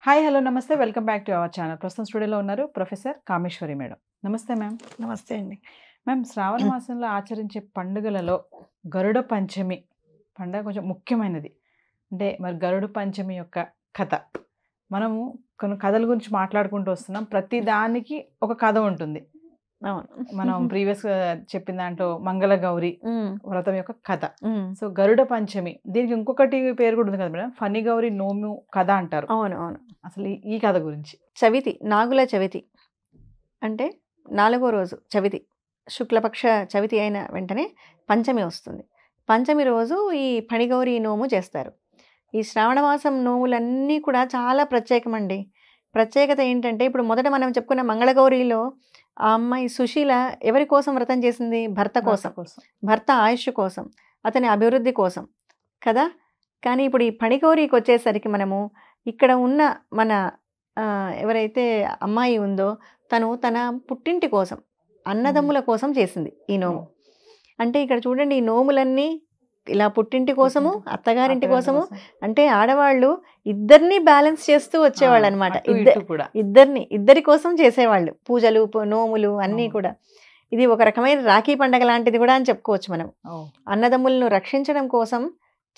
Hi hello నమస్తే welcome back to our channel. ప్రస్తుతం స్టూడియోలో ఉన్నారు ప్రొఫెసర్ కామేశ్వరి మేడం. నమస్తే మ్యామ్. నమస్తే అండి. మ్యామ్, శ్రావణ మాసంలో ఆచరించే పండుగలలో గరుడ పంచమి పండుగ కొంచెం ముఖ్యమైనది. అంటే మరి గరుడ పంచమి యొక్క కథ మనము కొన్ని కథల గురించి మాట్లాడుకుంటూ వస్తున్నాం. ప్రతి దానికి ఒక కథ ఉంటుంది. అవును. మనం ప్రీవియస్ చెప్పిన దాంట్లో మంగళగౌరి వ్రతం యొక్క కథ. సో గరుడ పంచమి, దీనికి ఇంకొకటి పేరు కూడా ఉంది కదా మేడం, ఫణి గౌరి నోము కథ అంటారు. అవును అవును. అసలు ఈ కథ గురించి. చవితి, నాగుల చవితి అంటే 4వ రోజు చవితి, శుక్లపక్ష చవితి అయిన వెంటనే పంచమి వస్తుంది. పంచమి రోజు ఈ ఫణిగౌరి నోము చేస్తారు. ఈ శ్రావణమాసం నోములన్నీ కూడా చాలా ప్రత్యేకమండి. ప్రత్యేకత ఏంటంటే, ఇప్పుడు మొదట మనం చెప్పుకున్న మంగళగౌరిలో ఆ అమ్మాయి సుశీల ఎవరి కోసం వ్రతం చేసింది? భర్త కోసం, భర్త ఆయుష్ కోసం, అతని అభివృద్ధి కోసం కదా. కానీ ఇప్పుడు ఈ ఫణిగౌరికి వచ్చేసరికి మనము ఇక్కడ ఉన్న మన ఎవరైతే అమ్మాయి ఉందో తను తన పుట్టింటి కోసం, అన్నదమ్ముల కోసం చేసింది ఈ నోము. అంటే ఇక్కడ చూడండి, ఈ నోములన్నీ ఇలా పుట్టింటి కోసము, అత్తగారింటి కోసము, అంటే ఆడవాళ్ళు ఇద్దరిని బ్యాలెన్స్ చేస్తూ వచ్చేవాళ్ళు అనమాట. ఇద్దరి కోసం చేసేవాళ్ళు పూజలు, నోములు అన్నీ కూడా. ఇది ఒక రకమైన రాఖీ పండగ లాంటిది కూడా అని చెప్పుకోవచ్చు మనం. అన్నదమ్ములను రక్షించడం కోసం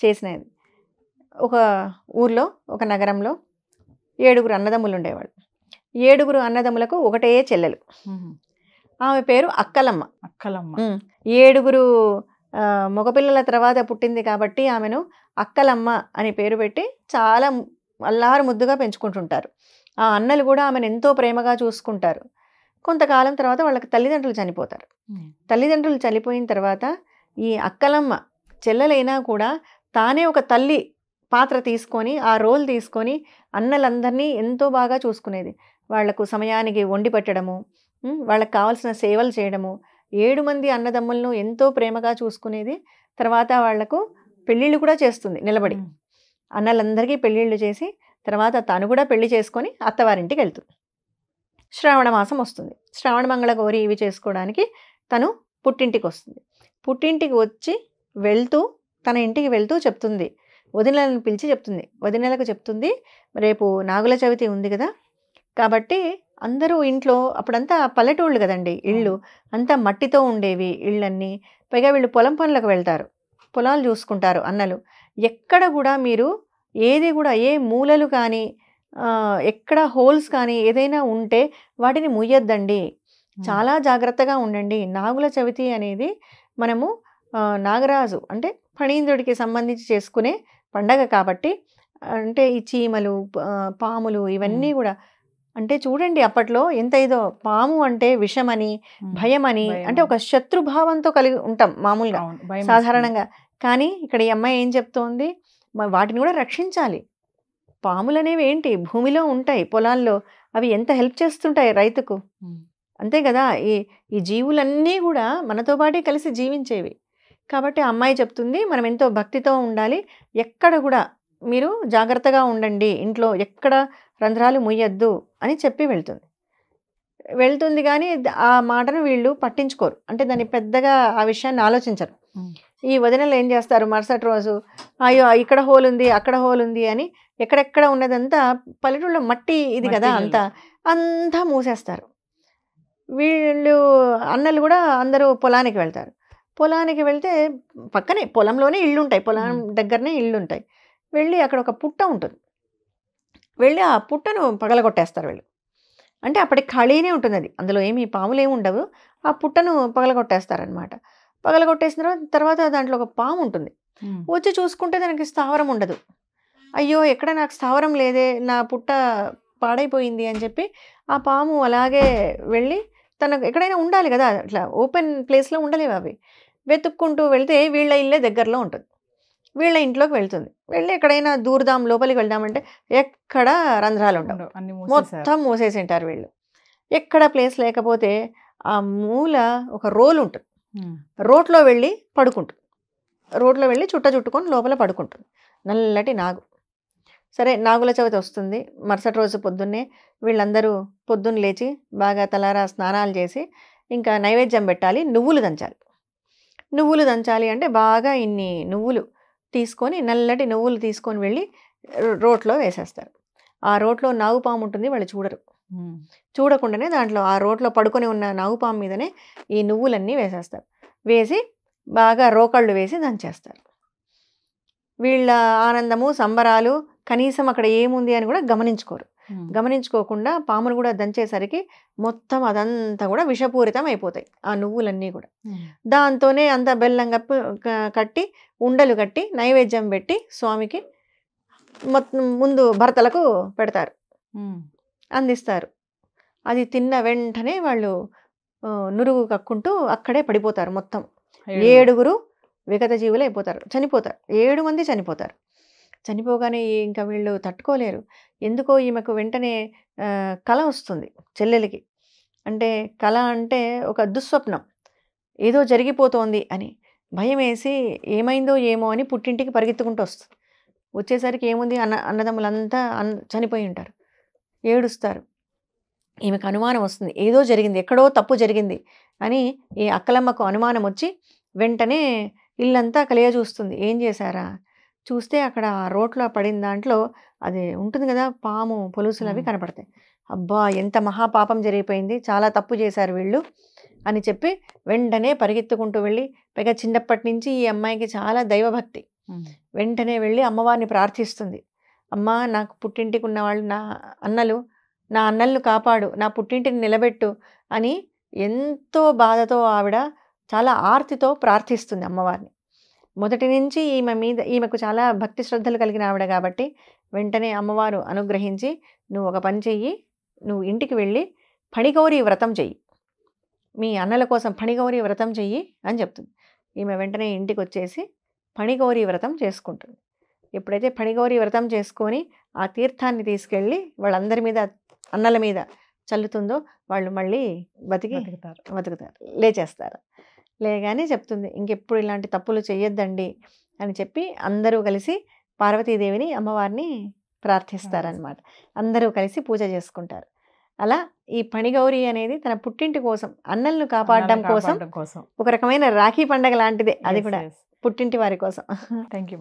చేసినది. ఒక ఊర్లో, ఒక నగరంలో 7 అన్నదమ్ములు ఉండేవాళ్ళు. 7 అన్నదమ్ములకు ఒకటే చెల్లెలు. ఆమె పేరు అక్కలమ్మ. 7 మగపిల్లల తర్వాత పుట్టింది కాబట్టి ఆమెను అక్కలమ్మ అని పేరు పెట్టి చాలా అల్లారు ముద్దుగా పెంచుకుంటుంటారు. ఆ అన్నలు కూడా ఆమెను ఎంతో ప్రేమగా చూసుకుంటారు. కొంతకాలం తర్వాత వాళ్ళకి తల్లిదండ్రులు చనిపోతారు. తల్లిదండ్రులు చనిపోయిన తర్వాత ఈ అక్కలమ్మ చెల్లెలైనా కూడా తానే ఒక తల్లి పాత్ర తీసుకొని, ఆ రోల్ తీసుకొని అన్నలందరినీ ఎంతో బాగా చూసుకునేది. వాళ్లకు సమయానికి వండి పెట్టడము, వాళ్ళకి కావాల్సిన సేవలు చేయడము, 7 మంది అన్నదమ్ములను ఎంతో ప్రేమగా చూసుకునేది. తర్వాత వాళ్లకు పెళ్ళిళ్ళు కూడా చేస్తుంది నిలబడి. అన్నలందరికీ పెళ్ళిళ్ళు చేసి తర్వాత తను కూడా పెళ్లి చేసుకొని అత్తవారింటికి వెళ్తుంది. శ్రావణ మాసం వస్తుంది. శ్రావణ మంగళ గౌరి ఇవి చేసుకోవడానికి తను పుట్టింటికి వస్తుంది. పుట్టింటికి వచ్చి వెళ్తూ, తన ఇంటికి వెళ్తూ చెప్తుంది, వదినలను పిలిచి చెప్తుంది. వదినలకు చెప్తుంది, రేపు నాగుల చవితి ఉంది కదా, కాబట్టి అందరూ ఇంట్లో, అప్పుడంతా పల్లెటూళ్ళు కదండి ఇళ్ళు, అంతా మట్టితో ఉండేవి ఇళ్ళన్నీ. పైగా వీళ్ళు పొలం పనులకు వెళ్తారు, పొలాలు చూసుకుంటారు అన్నలు. ఎక్కడ కూడా మీరు ఏది కూడా, ఏ మూలలు కానీ, ఎక్కడ హోల్స్ కానీ ఏదైనా ఉంటే వాటిని ముయ్యొద్దండి, చాలా జాగ్రత్తగా ఉండండి. నాగుల చవితి అనేది మనము నాగరాజు అంటే ఫణీంద్రుడికి సంబంధించి చేసుకునే పండగ కాబట్టి, అంటే ఈ చీమలు, పాములు ఇవన్నీ కూడా, అంటే చూడండి అప్పట్లో ఎంత ఇదో, పాము అంటే విషమని, భయమని, అంటే ఒక శత్రుభావంతో కలిగి ఉంటాం మామూలుగా సాధారణంగా. కానీ ఇక్కడ ఈ అమ్మాయి ఏం చెప్తోంది, వాటిని కూడా రక్షించాలి. పాములు అనేవి ఏంటి, భూమిలో ఉంటాయి, పొలాల్లో, అవి ఎంత హెల్ప్ చేస్తుంటాయి రైతుకు, అంతే కదా. ఈ జీవులన్నీ కూడా మనతో పాటే కలిసి జీవించేవి. కాబట్టి ఆ అమ్మాయి చెప్తుంది, మనం ఎంతో భక్తితో ఉండాలి, ఎక్కడ కూడా మీరు జాగ్రత్తగా ఉండండి, ఇంట్లో ఎక్కడ రంధ్రాలు ముయ్యొద్దు అని చెప్పి వెళ్తుంది. కానీ ఆ మాటను వీళ్ళు పట్టించుకోరు, అంటే దాన్ని పెద్దగా ఆ విషయాన్ని ఆలోచించరు. ఈ వదినలు ఏం చేస్తారు, మరుసటి రోజు అయ్యో ఇక్కడ హోల్ ఉంది, అక్కడ హోల్ ఉంది అని ఎక్కడెక్కడ ఉన్నదంతా పల్లెటూళ్ళలో మట్టి ఇది కదా, అంతా మూసేస్తారు. వీళ్ళు అన్నలు కూడా అందరూ పొలానికి వెళ్తారు. పొలానికి వెళ్తే పక్కనే పొలంలోనే ఇళ్ళు ఉంటాయి, పొలం దగ్గరనే ఇళ్ళు ఉంటాయి. వెళ్ళి అక్కడ ఒక పుట్ట ఉంటుంది, వెళ్ళి ఆ పుట్టను పగలగొట్టేస్తారు వీళ్ళు. అంటే అప్పటికి ఖాళీనే ఉంటుంది అది, అందులో ఏమి పాములు ఏమి ఉండవు. ఆ పుట్టను పగలగొట్టేస్తారనమాట. పగలగొట్టేసిన తర్వాత దాంట్లో ఒక పాము ఉంటుంది. వచ్చి చూసుకుంటే దానికి స్థావరం ఉండదు. అయ్యో ఎక్కడ నాకు స్థావరం లేదే, నా పుట్ట పాడైపోయింది అని చెప్పి ఆ పాము అలాగే వెళ్ళి, తనకు ఎక్కడైనా ఉండాలి కదా, ఇట్లా ఓపెన్ ప్లేస్లో ఉండలేవు అవి. వెతుక్కుంటూ వెళ్తే వీళ్ళ ఇల్లే దగ్గరలో ఉంటుంది. వీళ్ళ ఇంట్లోకి వెళ్తుంది. వెళ్ళి ఎక్కడైనా దూరదాం, లోపలికి వెళ్దామంటే ఎక్కడ రంధ్రాలు ఉండవు, మొత్తం మూసేసి ఉంటారు వీళ్ళు. ఎక్కడ ప్లేస్ లేకపోతే ఆ మూల ఒక రోల్ ఉంటుంది, రోట్లో వెళ్ళి పడుకుంటుంది. రోడ్లో వెళ్ళి చుట్టుకొని లోపల పడుకుంటుంది నల్లటి నాగు. సరే, నాగుల చవితి వస్తుంది. మరుసటి రోజు పొద్దున్నే వీళ్ళందరూ పొద్దున్న లేచి బాగా తలారా స్నానాలు చేసి ఇంకా నైవేద్యం పెట్టాలి, నువ్వులు దంచాలి. నువ్వులు దంచాలి అంటే బాగా ఇన్ని నువ్వులు తీసుకొని, నల్లటి నువ్వులు తీసుకొని వెళ్ళి రోట్లో వేసేస్తారు. ఆ రోట్లో నాగుపాము ఉంటుంది, వాళ్ళు చూడరు. చూడకుండానే దాంట్లో ఆ రోట్లో పడుకొని ఉన్న నాగుపాము మీదనే ఈ నువ్వులన్నీ వేసేస్తారు. వేసి బాగా రోకళ్ళు వేసి దంచేస్తారు. వీళ్ళ ఆనందము సంబరాలు కనీసం అక్కడ ఏముంది అని కూడా గమనించుకోరు. గమనించుకోకుండా పామును కూడా దంచేసరికి మొత్తం అదంతా కూడా విషపూరితం అయిపోతాయి ఆ నువ్వులన్నీ కూడా. దాంతోనే అంత బెల్లం కట్టి ఉండలు కట్టి నైవేద్యం పెట్టి స్వామికి మొత్తం ముందు భర్తలకు పెడతారు, అందిస్తారు. అది తిన్న వెంటనే వాళ్ళు నురుగు కక్కుంటూ అక్కడే పడిపోతారు. మొత్తం 7 విగత జీవులు అయిపోతారు, చనిపోతారు. 7 మంది చనిపోతారు. చనిపోగానే ఇంకా వీళ్ళు తట్టుకోలేరు. ఎందుకో ఈమెకు వెంటనే కల వస్తుంది చెల్లెలికి. అంటే కల అంటే ఒక దుస్వప్నం, ఏదో జరిగిపోతోంది అని భయం వేసి ఏమైందో ఏమో అని పుట్టింటికి పరిగెత్తుకుంటూ వస్తుంది. వచ్చేసరికి ఏముంది, అన్నదమ్ములంతా చనిపోయి ఉంటారు. ఏడుస్తారు. ఈమెకు అనుమానం వస్తుంది, ఏదో జరిగింది, ఎక్కడో తప్పు జరిగింది అని ఈ అక్కలమ్మకు అనుమానం వచ్చి వెంటనే ఇల్లంతా కలియ చూస్తుంది. ఏం చేశారా చూస్తే అక్కడ రోట్లో పడిన దాంట్లో అది ఉంటుంది కదా, పాము పొలుసులు అవి కనపడతాయి. అబ్బా ఎంత మహాపాపం జరిగిపోయింది, చాలా తప్పు చేశారు వీళ్ళు అని చెప్పి వెంటనే పరిగెత్తుకుంటూ వెళ్ళి, పైగా చిన్నప్పటి నుంచి ఈ అమ్మాయికి చాలా దైవభక్తి, వెంటనే వెళ్ళి అమ్మవారిని ప్రార్థిస్తుంది. అమ్మ, నాకు పుట్టింటికి ఉన్నవాళ్ళు నా అన్నలను కాపాడు, నా పుట్టింటిని నిలబెట్టు అని ఎంతో బాధతో ఆవిడ చాలా ఆర్తితో ప్రార్థిస్తుంది అమ్మవారిని. మొదటి నుంచి ఈమెకు చాలా భక్తి శ్రద్ధలు కలిగిన ఆవిడ కాబట్టి వెంటనే అమ్మవారు అనుగ్రహించి, నువ్వు ఒక పని చెయ్యి, నువ్వు ఇంటికి వెళ్ళి ఫణిగౌరీ వ్రతం చెయ్యి, మీ అన్నల కోసం ఫణిగౌరీ వ్రతం చెయ్యి అని చెప్తుంది. ఈమె వెంటనే ఇంటికి వచ్చేసి ఫణిగౌరీ వ్రతం చేసుకుంటుంది. ఎప్పుడైతే ఫణిగౌరీ వ్రతం చేసుకొని ఆ తీర్థాన్ని తీసుకెళ్ళి వాళ్ళందరి మీద, అన్నల మీద చల్లుతుందో వాళ్ళు మళ్ళీ బతుకుతారు, లేచేస్తారు. లేగానే చెప్తుంది, ఇంకెప్పుడు ఇలాంటి తప్పులు చెయ్యొద్దండి అని చెప్పి అందరూ కలిసి పార్వతీదేవిని, అమ్మవారిని ప్రార్థిస్తారనమాట. అందరూ కలిసి పూజ చేసుకుంటారు. అలా ఈ ఫణిగౌరి అనేది తన పుట్టింటి కోసం, అన్నలను కాపాడడం కోసం ఒక రకమైన రాఖీ పండగ లాంటిదే అది కూడా, పుట్టింటి వారి కోసం. Thank you.